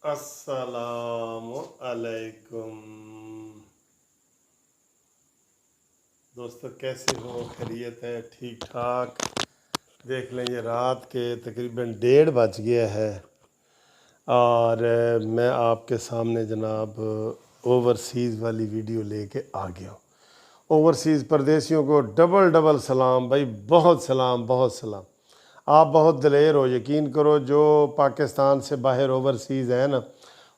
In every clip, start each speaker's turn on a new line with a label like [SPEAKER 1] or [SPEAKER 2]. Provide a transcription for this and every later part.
[SPEAKER 1] अस्सलामु अलैकुम दोस्तों, कैसे हो? खैरियत है? ठीक ठाक। देख लें, ये रात के तकरीबन 1:30 बज गया है और मैं आपके सामने जनाब ओवरसीज़ वाली वीडियो लेके आ गया हूँ। ओवरसीज़ परदेशियों को डबल डबल सलाम भाई, बहुत सलाम, बहुत सलाम। आप बहुत दलेर हो, यकीन करो। जो पाकिस्तान से बाहर ओवरसीज़ है ना,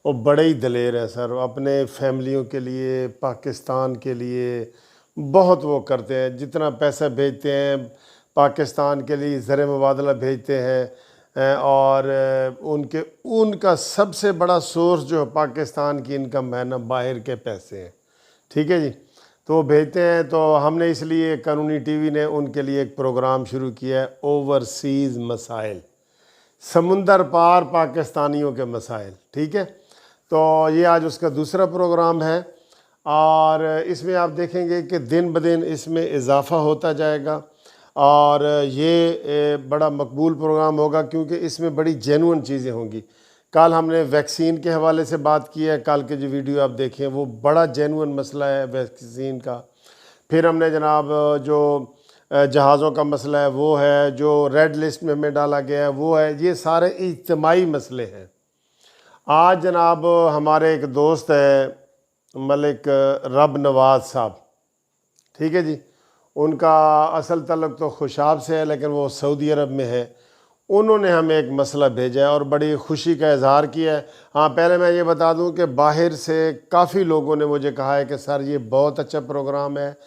[SPEAKER 1] वो बड़े ही दलेर हैं सर। अपने फैमिलियों के लिए, पाकिस्तान के लिए बहुत वो करते हैं। जितना पैसा भेजते हैं पाकिस्तान के लिए, ज़र मुबादला भेजते हैं और उनका सबसे बड़ा सोर्स जो पाकिस्तान की इनकम है ना, बाहर के पैसे हैं। ठीक है जी, तो वो भेजते हैं। तो हमने इसलिए कानूनी टीवी ने उनके लिए एक प्रोग्राम शुरू किया है, ओवरसीज़ मसाइल, समुंदर पार पाकिस्तानियों के मसाइल। ठीक है, तो ये आज उसका दूसरा प्रोग्राम है और इसमें आप देखेंगे कि दिन ब दिन इसमें इजाफ़ा होता जाएगा और ये बड़ा मकबूल प्रोग्राम होगा क्योंकि इसमें बड़ी जेन्युइन चीज़ें होंगी। कल हमने वैक्सीन के हवाले से बात की है, कल के जो वीडियो आप देखें वो बड़ा जेन्युइन मसला है वैक्सीन का। फिर हमने जनाब जो जहाज़ों का मसला है वो है, जो रेड लिस्ट में हमें डाला गया है वो है। ये सारे इज्तिमाई मसले हैं। आज जनाब हमारे एक दोस्त है मलिक रब नवाज साहब, ठीक है जी, उनका असल तल्लुक़ तो खुशाब से है लेकिन वो सऊदी अरब में है। उन्होंने हमें एक मसला भेजा है और बड़ी खुशी का इजहार किया है। हाँ, पहले मैं ये बता दूं कि बाहर से काफ़ी लोगों ने मुझे कहा है कि सर ये बहुत अच्छा प्रोग्राम है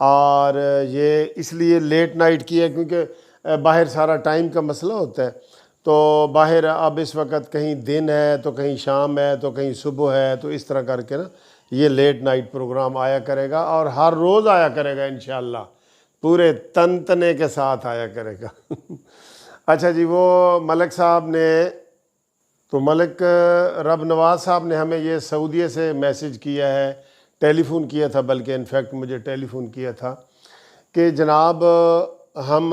[SPEAKER 1] और ये इसलिए लेट नाइट किया है क्योंकि बाहर सारा टाइम का मसला होता है। तो बाहर अब इस वक्त कहीं दिन है तो कहीं शाम है तो कहीं सुबह है, तो इस तरह करके ना ये लेट नाइट प्रोग्राम आया करेगा और हर रोज़ आया करेगा इंशाअल्लाह, पूरे तनतने के साथ आया करेगा। अच्छा जी, वो मलिक साहब ने, तो मलिक रब नवाज साहब ने हमें ये सऊदीया से मैसेज किया है, टेलीफ़ोन किया था, बल्कि इनफैक्ट मुझे टेलीफ़ोन किया था कि जनाब हम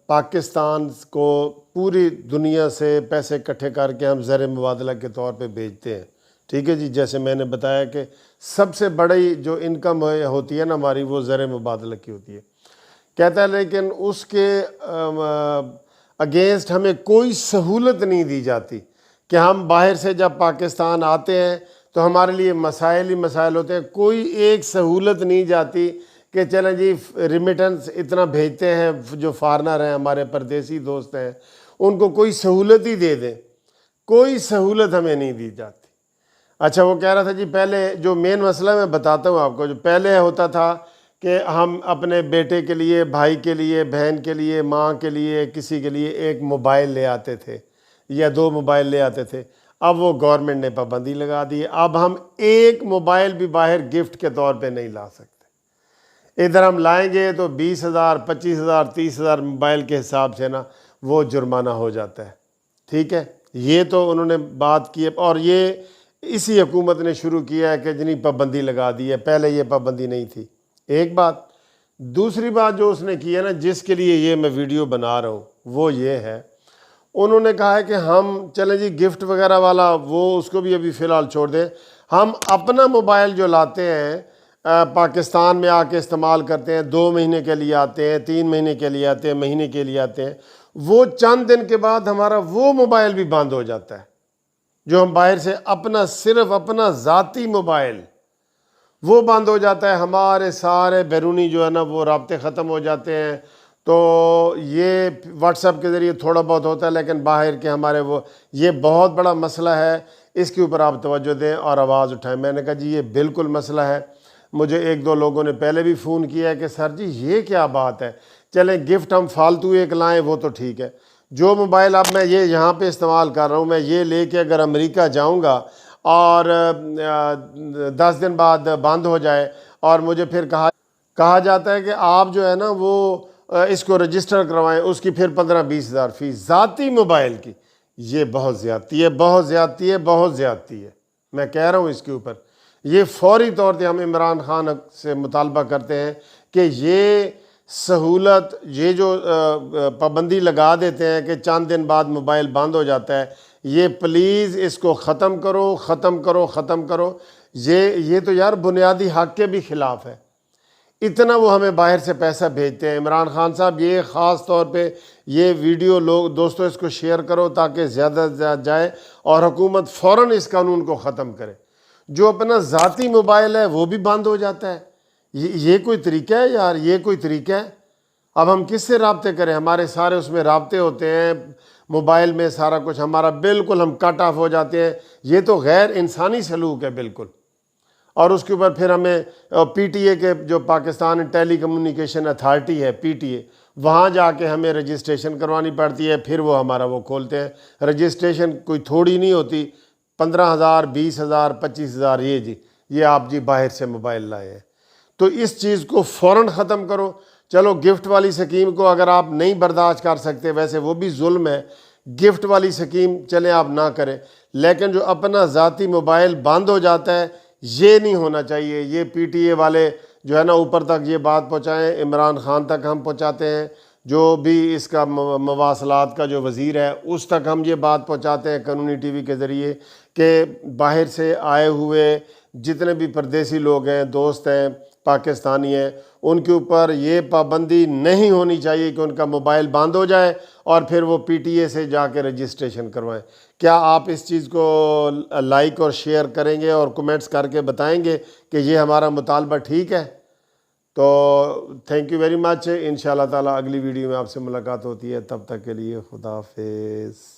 [SPEAKER 1] पाकिस्तान को पूरी दुनिया से पैसे इकट्ठे करके हम ज़र मुबादला के तौर पे भेजते हैं। ठीक है जी, जैसे मैंने बताया कि सबसे बड़ी जो इनकम होती है ना हमारी, वो ज़र मुबादला की होती है। कहता है लेकिन उसके अगेंस्ट हमें कोई सहूलत नहीं दी जाती कि हम बाहर से जब पाकिस्तान आते हैं तो हमारे लिए मसाइल ही मसाइल होते हैं। कोई एक सहूलत नहीं जाती कि चलें जी रिमिटेंस इतना भेजते हैं, जो फॉरनर हैं हमारे परदेसी दोस्त हैं उनको कोई सहूलत ही दे दें। कोई सहूलत हमें नहीं दी जाती। अच्छा, वो कह रहा था जी, पहले जो मेन मसला मैं बताता हूँ आपको, जो पहले होता था कि हम अपने बेटे के लिए, भाई के लिए, बहन के लिए, माँ के लिए, किसी के लिए एक मोबाइल ले आते थे या 2 मोबाइल ले आते थे। अब वो गवर्नमेंट ने पाबंदी लगा दी है। अब हम एक मोबाइल भी बाहर गिफ्ट के तौर पे नहीं ला सकते। इधर हम लाएंगे तो 20,000, 25,000, 30,000 मोबाइल के हिसाब से ना वो जुर्माना हो जाता है। ठीक है, ये तो उन्होंने बात की है और ये इसी हुकूमत ने शुरू किया है कि जितनी पाबंदी लगा दी है, पहले ये पाबंदी नहीं थी। एक बात। दूसरी बात जो उसने की है ना, जिसके लिए ये मैं वीडियो बना रहा हूँ, वो ये है, उन्होंने कहा है कि हम चलें जी गिफ्ट वगैरह वाला वो उसको भी अभी फ़िलहाल छोड़ दें। हम अपना मोबाइल जो लाते हैं पाकिस्तान में आके इस्तेमाल करते हैं, 2 महीने के लिए आते हैं, 3 महीने के लिए आते हैं, महीने के लिए आते हैं, वो चंद दिन के बाद हमारा वो मोबाइल भी बंद हो जाता है। जो हम बाहर से अपना, सिर्फ अपना ज़ाती मोबाइल, वो बंद हो जाता है। हमारे सारे बैरूनी जो है ना वो राब्ते ख़त्म हो जाते हैं। तो ये व्हाट्सएप के ज़रिए थोड़ा बहुत होता है लेकिन बाहर के हमारे वो, ये बहुत बड़ा मसला है। इसके ऊपर आप तवज्जो दें और आवाज़ उठाएं। मैंने कहा जी ये बिल्कुल मसला है। मुझे 1-2 लोगों ने पहले भी फ़ोन किया है कि सर जी ये क्या बात है, चलें गिफ्ट हम फालतू एक लाएँ वो तो ठीक है। जो मोबाइल अब मैं ये यहाँ पे इस्तेमाल कर रहा हूँ, मैं ये लेके अगर अमेरिका जाऊँगा और 10 दिन बाद बंद हो जाए और मुझे फिर कहा जाता है कि आप जो है ना वो इसको रजिस्टर करवाएं, उसकी फिर 15-20 हज़ार फ़ीस ज़ाती मोबाइल की। ये बहुत ज़्यादती है, बहुत ज़्यादती है, बहुत ज़्यादती है। मैं कह रहा हूँ इसके ऊपर ये फौरी तौर पे हम इमरान खान से मुतालबा करते हैं कि ये सहूलत, ये जो पाबंदी लगा देते हैं कि चंद दिन बाद मोबाइल बंद हो जाता है, ये प्लीज़ इसको ख़त्म करो, ख़त्म करो, ख़त्म करो। ये तो यार बुनियादी हक़ के भी ख़िलाफ़ है। इतना वो हमें बाहर से पैसा भेजते हैं। इमरान खान साहब, ये ख़ास तौर पे ये वीडियो लोग दोस्तों इसको शेयर करो ताकि ज़्यादा से ज़्यादा जाए और हुकूमत फ़ौरन इस कानून को ख़त्म करे। जो अपना ज़ाती मोबाइल है वो भी बंद हो जाता है। ये कोई तरीका है यार? ये कोई तरीका है? अब हम किससे राब्ते करें? हमारे सारे उसमें राब्ते होते हैं मोबाइल में, सारा कुछ हमारा बिल्कुल हम कट ऑफ हो जाते हैं। ये तो गैर इंसानी सलूक है बिल्कुल। और उसके ऊपर फिर हमें पीटीए के जो पाकिस्तान टेली कम्युनिकेशन अथॉरिटी है पीटीए, वहाँ जाके हमें रजिस्ट्रेशन करवानी पड़ती है। फिर वो हमारा वो खोलते हैं। रजिस्ट्रेशन कोई थोड़ी नहीं होती, 15,000, 20,000, 25,000। ये आप जी बाहर से मोबाइल लाए हैं। तो इस चीज़ को फ़ौरन ख़त्म करो। चलो गिफ्ट वाली स्कीम को अगर आप नहीं बर्दाश्त कर सकते, वैसे वो भी जुल्म है, गिफ्ट वाली स्कीम चले आप ना करें, लेकिन जो अपना ज़ाती मोबाइल बंद हो जाता है ये नहीं होना चाहिए। ये पीटीए वाले जो है ना ऊपर तक ये बात पहुँचाएँ, इमरान खान तक हम पहुँचाते हैं, जो भी इसका मवासलात का जो वज़ीर है उस तक हम ये बात पहुँचाते हैं कानूनी टीवी के ज़रिए कि बाहर से आए हुए जितने भी परदेसी लोग हैं, दोस्त हैं, पाकिस्तानी हैं, उनके ऊपर ये पाबंदी नहीं होनी चाहिए कि उनका मोबाइल बंद हो जाए और फिर वो पीटीए से जाके रजिस्ट्रेशन करवाएं। क्या आप इस चीज़ को लाइक और शेयर करेंगे और कमेंट्स करके बताएंगे कि ये हमारा मुतालबा ठीक है? तो थैंक यू वेरी मच। इंशाल्लाह ताला अगली वीडियो में आपसे मुलाकात होती है। तब तक के लिए खुदा हाफिज़।